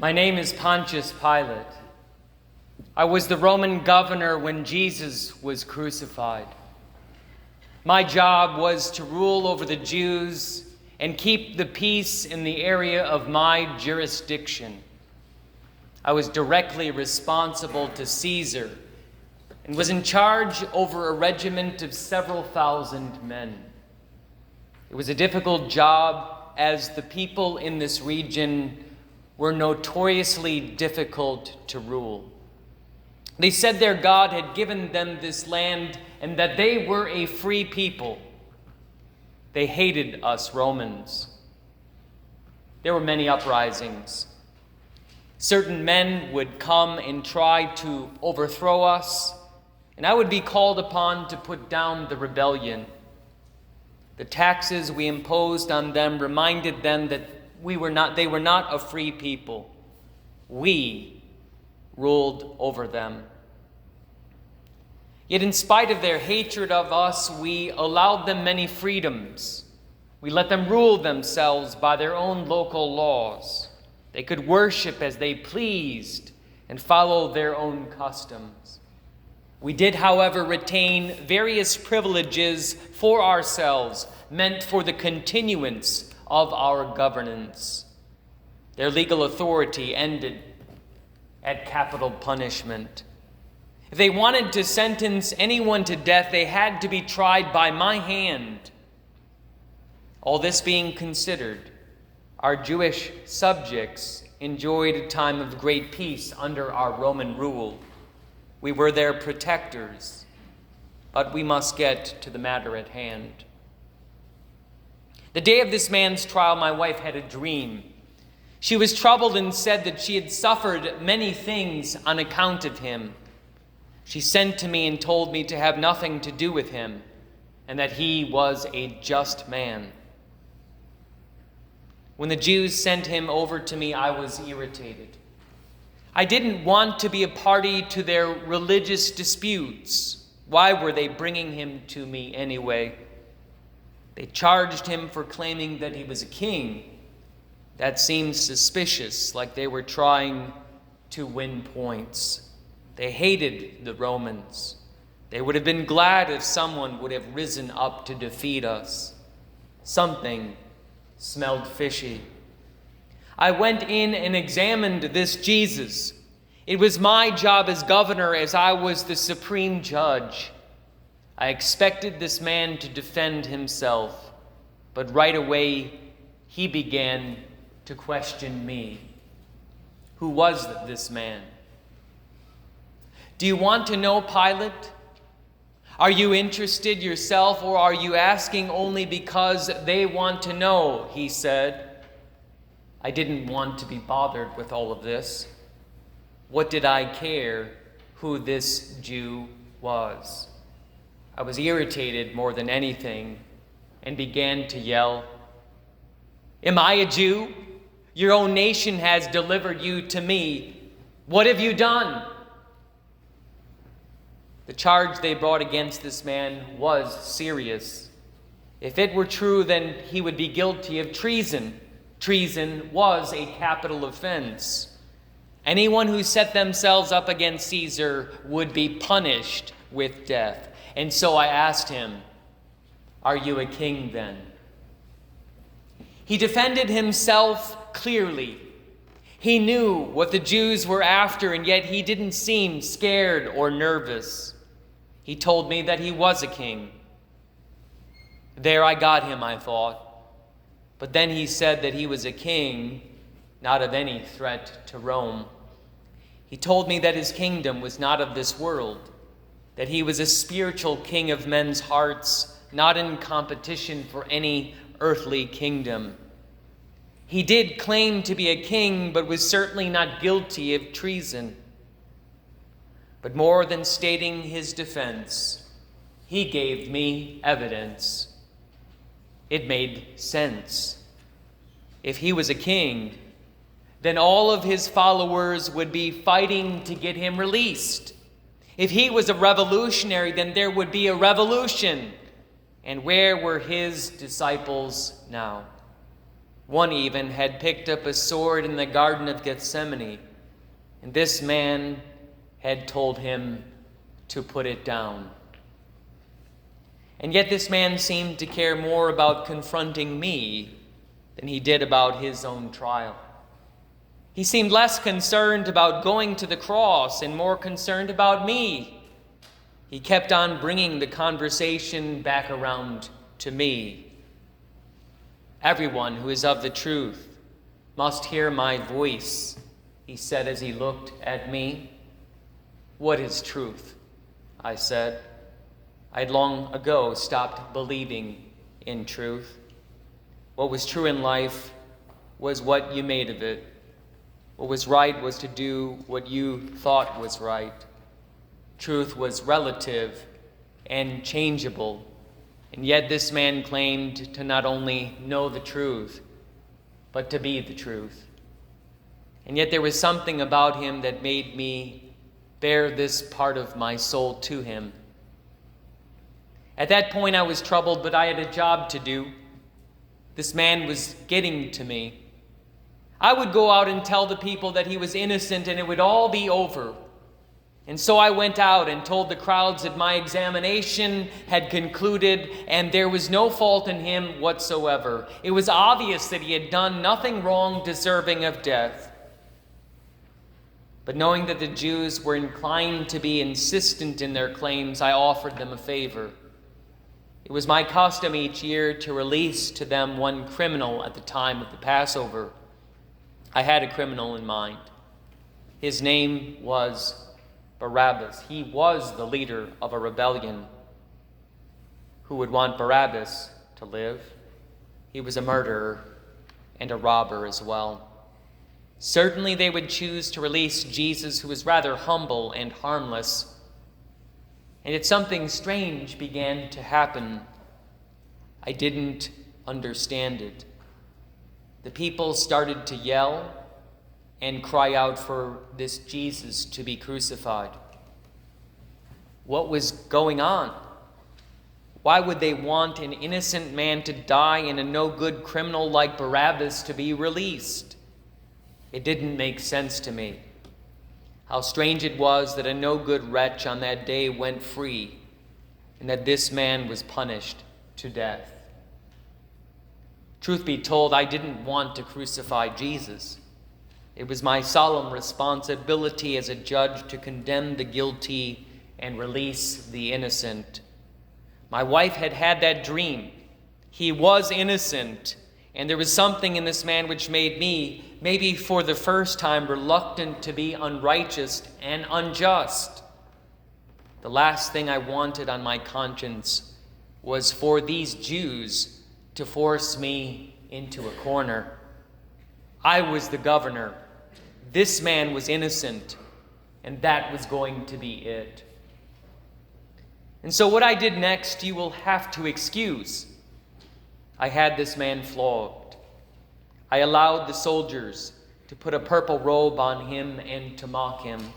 My name is Pontius Pilate. I was the Roman governor when Jesus was crucified. My job was to rule over the Jews and keep the peace in the area of my jurisdiction. I was directly responsible to Caesar and was in charge over a regiment of several thousand men. It was a difficult job, as the people in this region were notoriously difficult to rule. They said their God had given them this land and that they were a free people. They hated us Romans. There were many uprisings. Certain men would come and try to overthrow us, and I would be called upon to put down the rebellion. The taxes we imposed on them reminded them that they were not a free people. We ruled over them. Yet in spite of their hatred of us, we allowed them many freedoms. We let them rule themselves by their own local laws. They could worship as they pleased and follow their own customs. We did, however, retain various privileges for ourselves, meant for the continuance of our governance. Their legal authority ended at capital punishment. If they wanted to sentence anyone to death, they had to be tried by my hand. All this being considered, our Jewish subjects enjoyed a time of great peace under our Roman rule. We were their protectors, but we must get to the matter at hand. The day of this man's trial, my wife had a dream. She was troubled and said that she had suffered many things on account of him. She sent to me and told me to have nothing to do with him, and that he was a just man. When the Jews sent him over to me, I was irritated. I didn't want to be a party to their religious disputes. Why were they bringing him to me anyway? They charged him for claiming that he was a king. That seemed suspicious, like they were trying to win points. They hated the Romans. They would have been glad if someone would have risen up to defeat us. Something smelled fishy. I went in and examined this Jesus. It was my job as governor, as I was the supreme judge. I expected this man to defend himself, but right away he began to question me. Who was this man? Do you want to know, Pilate? Are you interested yourself, or are you asking only because they want to know? He said. I didn't want to be bothered with all of this. What did I care who this Jew was? I was irritated more than anything and began to yell, "Am I a Jew? Your own nation has delivered you to me. What have you done?" The charge they brought against this man was serious. If it were true, then he would be guilty of treason. Treason was a capital offense. Anyone who set themselves up against Caesar would be punished with death. And so I asked him, "Are you a king then?" He defended himself clearly. He knew what the Jews were after, and yet he didn't seem scared or nervous. He told me that he was a king. There I got him, I thought. But then he said that he was a king, not of any threat to Rome. He told me that his kingdom was not of this world, that he was a spiritual king of men's hearts, not in competition for any earthly kingdom. He did claim to be a king, but was certainly not guilty of treason. But more than stating his defense, he gave me evidence. It made sense. If he was a king, then all of his followers would be fighting to get him released. If he was a revolutionary, then there would be a revolution. And where were his disciples now? One even had picked up a sword in the Garden of Gethsemane, and this man had told him to put it down. And yet this man seemed to care more about confronting me than he did about his own trial. He seemed less concerned about going to the cross and more concerned about me. He kept on bringing the conversation back around to me. Everyone who is of the truth must hear my voice, he said as he looked at me. What is truth? I said. I'd long ago stopped believing in truth. What was true in life was what you made of it. What was right was to do what you thought was right. Truth was relative and changeable, and yet this man claimed to not only know the truth, but to be the truth. And yet there was something about him that made me bear this part of my soul to him. At that point I was troubled, but I had a job to do. This man was getting to me. I would go out and tell the people that he was innocent and it would all be over. And so I went out and told the crowds that my examination had concluded and there was no fault in him whatsoever. It was obvious that he had done nothing wrong deserving of death. But knowing that the Jews were inclined to be insistent in their claims, I offered them a favor. It was my custom each year to release to them one criminal at the time of the Passover. I had a criminal in mind. His name was Barabbas. He was the leader of a rebellion. Who would want Barabbas to live? He was a murderer and a robber as well. Certainly they would choose to release Jesus, who was rather humble and harmless. And yet something strange began to happen. I didn't understand it. The people started to yell and cry out for this Jesus to be crucified. What was going on? Why would they want an innocent man to die and a no-good criminal like Barabbas to be released? It didn't make sense to me. How strange it was that a no-good wretch on that day went free and that this man was punished to death. Truth be told, I didn't want to crucify Jesus. It was my solemn responsibility as a judge to condemn the guilty and release the innocent. My wife had had that dream. He was innocent, and there was something in this man which made me, maybe for the first time, reluctant to be unrighteous and unjust. The last thing I wanted on my conscience was for these Jews to force me into a corner. I was the governor. This man was innocent, and that was going to be it. And so what I did next, you will have to excuse. I had this man flogged. I allowed the soldiers to put a purple robe on him and to mock him.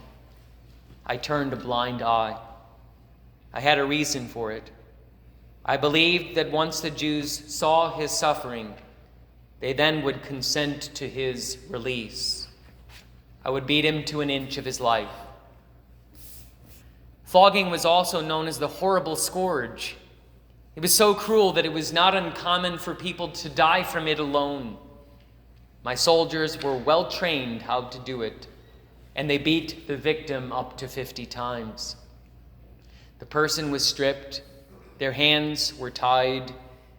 I turned a blind eye. I had a reason for it. I believed that once the Jews saw his suffering, they then would consent to his release. I would beat him to an inch of his life. Flogging was also known as the horrible scourge. It was so cruel that it was not uncommon for people to die from it alone. My soldiers were well trained how to do it, and they beat the victim up to 50 times. The person was stripped, their hands were tied,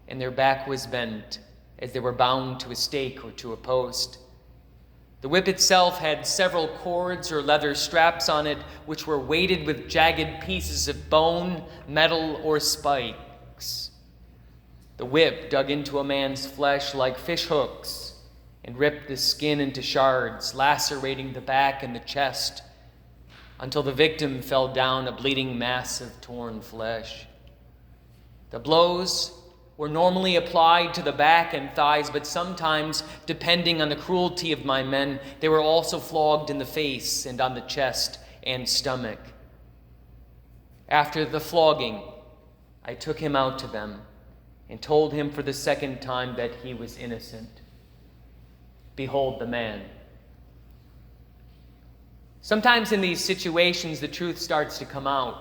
and their back was bent as they were bound to a stake or to a post. The whip itself had several cords or leather straps on it, which were weighted with jagged pieces of bone, metal, or spikes. The whip dug into a man's flesh like fish hooks and ripped the skin into shards, lacerating the back and the chest until the victim fell down a bleeding mass of torn flesh. The blows were normally applied to the back and thighs, but sometimes, depending on the cruelty of my men, they were also flogged in the face and on the chest and stomach. After the flogging, I took him out to them and told him for the second time that he was innocent. behold the man. Sometimes in these situations, the truth starts to come out.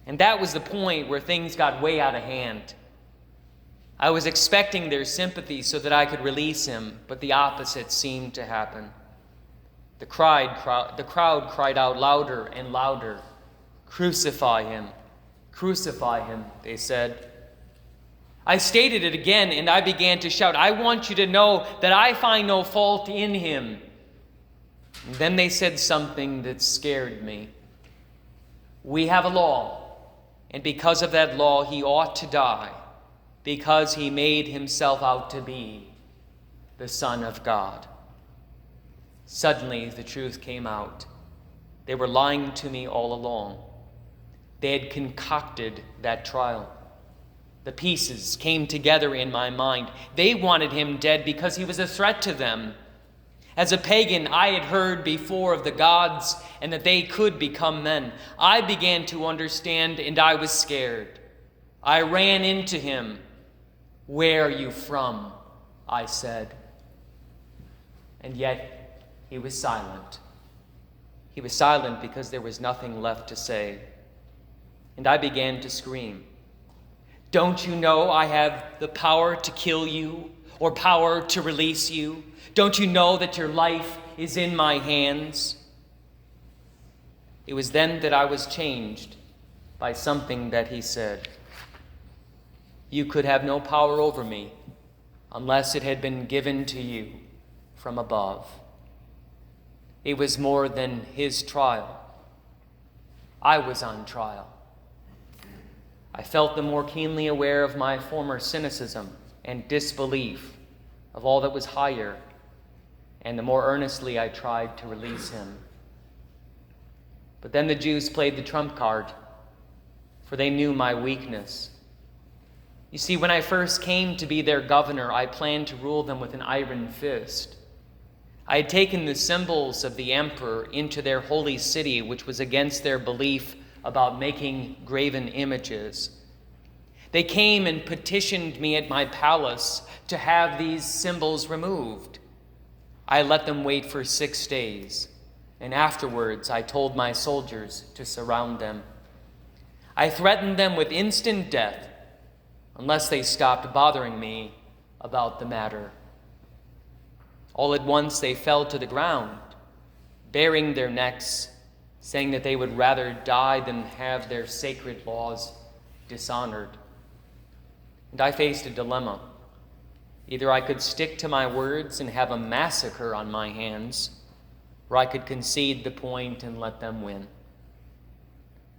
And that was the point where things got way out of hand. I was expecting their sympathy so that I could release him, but the opposite seemed to happen. The crowd cried out louder and louder, "Crucify him, crucify him," they said. I stated it again, and I began to shout, "I want you to know that I find no fault in him." And then they said something that scared me. "We have a law, and because of that law he ought to die, because he made himself out to be the Son of God." Suddenly the truth came out. They were lying to me all along. They had concocted that trial. The pieces came together in my mind. They wanted him dead because he was a threat to them. As a pagan, I had heard before of the gods and that they could become men. I began to understand, and I was scared. I ran into him. "Where are you from?" I said. And yet he was silent. He was silent because there was nothing left to say. And I began to scream. "Don't you know I have the power to kill you or power to release you? Don't you know that your life is in my hands?" It was then that I was changed by something that he said. "You could have no power over me unless it had been given to you from above." It was more than his trial. I was on trial. I felt the more keenly aware of my former cynicism and disbelief of all that was higher, and the more earnestly I tried to release him. But then the Jews played the trump card, for they knew my weakness. You see, when I first came to be their governor, I planned to rule them with an iron fist. I had taken the symbols of the emperor into their holy city, which was against their belief about making graven images. They came and petitioned me at my palace to have these symbols removed. I let them wait for 6 days, and afterwards I told my soldiers to surround them. I threatened them with instant death unless they stopped bothering me about the matter. All at once they fell to the ground, baring their necks, saying that they would rather die than have their sacred laws dishonored. And I faced a dilemma. Either I could stick to my words and have a massacre on my hands, or I could concede the point and let them win.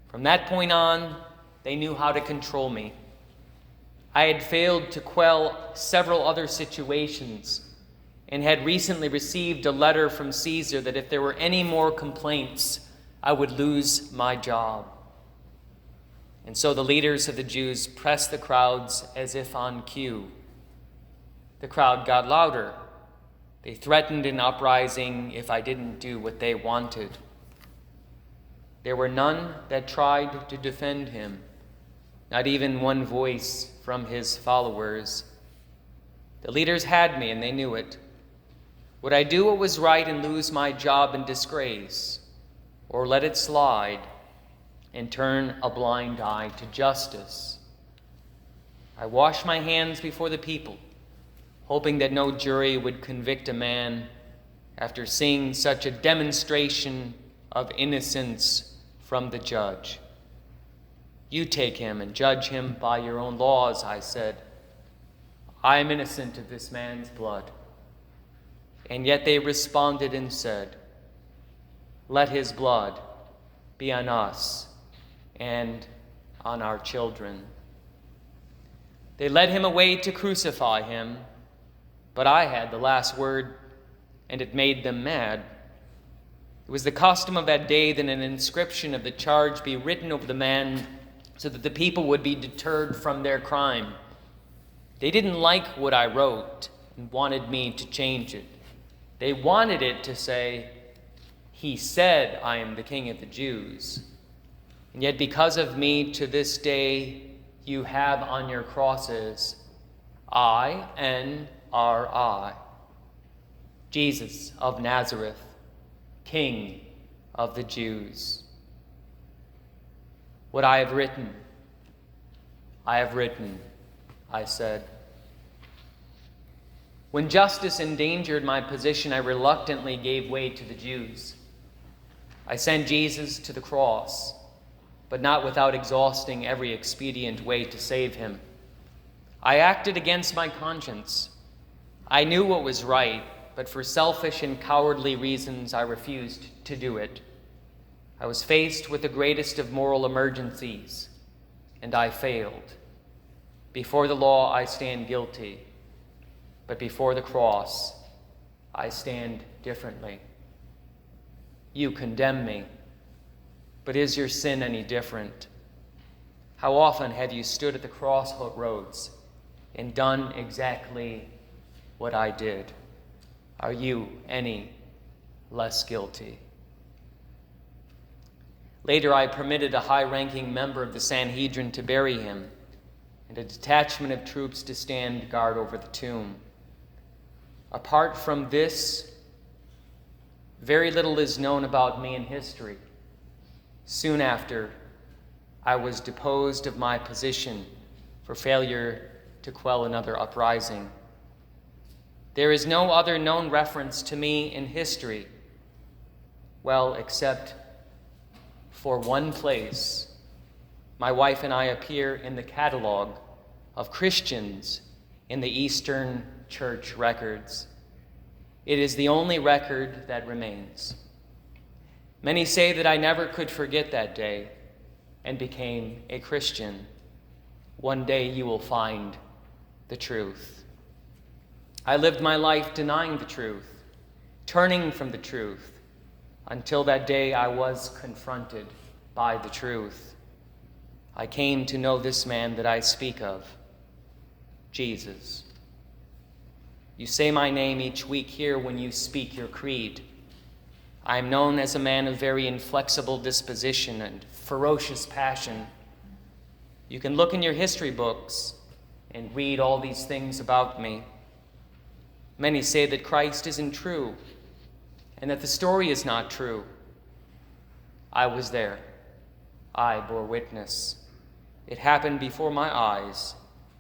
From that point on, they knew how to control me. I had failed to quell several other situations and had recently received a letter from Caesar that if there were any more complaints, I would lose my job. And so the leaders of the Jews pressed the crowds as if on cue. The crowd got louder. They threatened an uprising if I didn't do what they wanted. There were none that tried to defend him, not even one voice from his followers. The leaders had me, and they knew it. Would I do what was right and lose my job in disgrace, or let it slide and turn a blind eye to justice? I washed my hands before the people, hoping that no jury would convict a man after seeing such a demonstration of innocence from the judge. "You take him and judge him by your own laws," I said. "I am innocent of this man's blood." And yet they responded and said, "Let his blood be on us and on our children." They led him away to crucify him, but I had the last word, and it made them mad. It was the custom of that day that an inscription of the charge be written over the man so that the people would be deterred from their crime. They didn't like what I wrote and wanted me to change it. They wanted it to say, "He said, I am the King of the Jews. And yet because of me to this day you have on your crosses, I-N-R-I." Jesus of Nazareth, King of the Jews. What I have written, I said. When justice endangered my position, I reluctantly gave way to the Jews. I sent Jesus to the cross, but not without exhausting every expedient way to save him. I acted against my conscience. I knew what was right, but for selfish and cowardly reasons, I refused to do it. I was faced with the greatest of moral emergencies, and I failed. Before the law, I stand guilty, but before the cross, I stand differently. You condemn me, but is your sin any different? How often have you stood at the crossroads and done exactly what I did? Are you any less guilty? Later, I permitted a high-ranking member of the Sanhedrin to bury him and a detachment of troops to stand guard over the tomb. Apart from this, very little is known about me in history. Soon after, I was deposed of my position for failure to quell another uprising. There is no other known reference to me in history, well, except for one place. My wife and I appear in the catalog of Christians in the Eastern Church records. It is the only record that remains. Many say that I never could forget that day and became a Christian. One day you will find the truth. I lived my life denying the truth, turning from the truth, until that day I was confronted by the truth. I came to know this man that I speak of, Jesus. You say my name each week here when you speak your creed. I am known as a man of very inflexible disposition and ferocious passion. You can look in your history books and read all these things about me. Many say that Christ isn't true and that the story is not true. I was there. I bore witness. It happened before my eyes,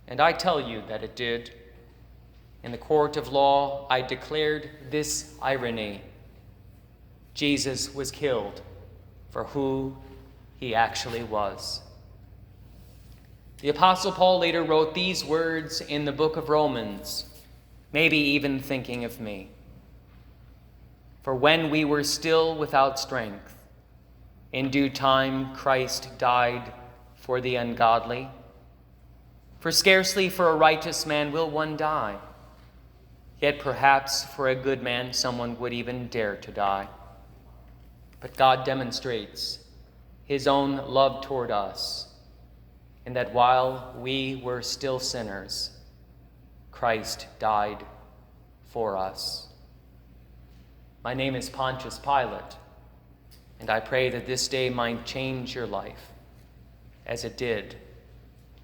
and I tell you that it did. In the court of law, I declared this irony: Jesus was killed for who he actually was. The Apostle Paul later wrote these words in the book of Romans, maybe even thinking of me. For when we were still without strength, in due time Christ died for the ungodly. For scarcely for a righteous man will one die, yet perhaps for a good man someone would even dare to die. But God demonstrates his own love toward us, in that while we were still sinners, Christ died for us. My name is Pontius Pilate, and I pray that this day might change your life as it did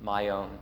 my own.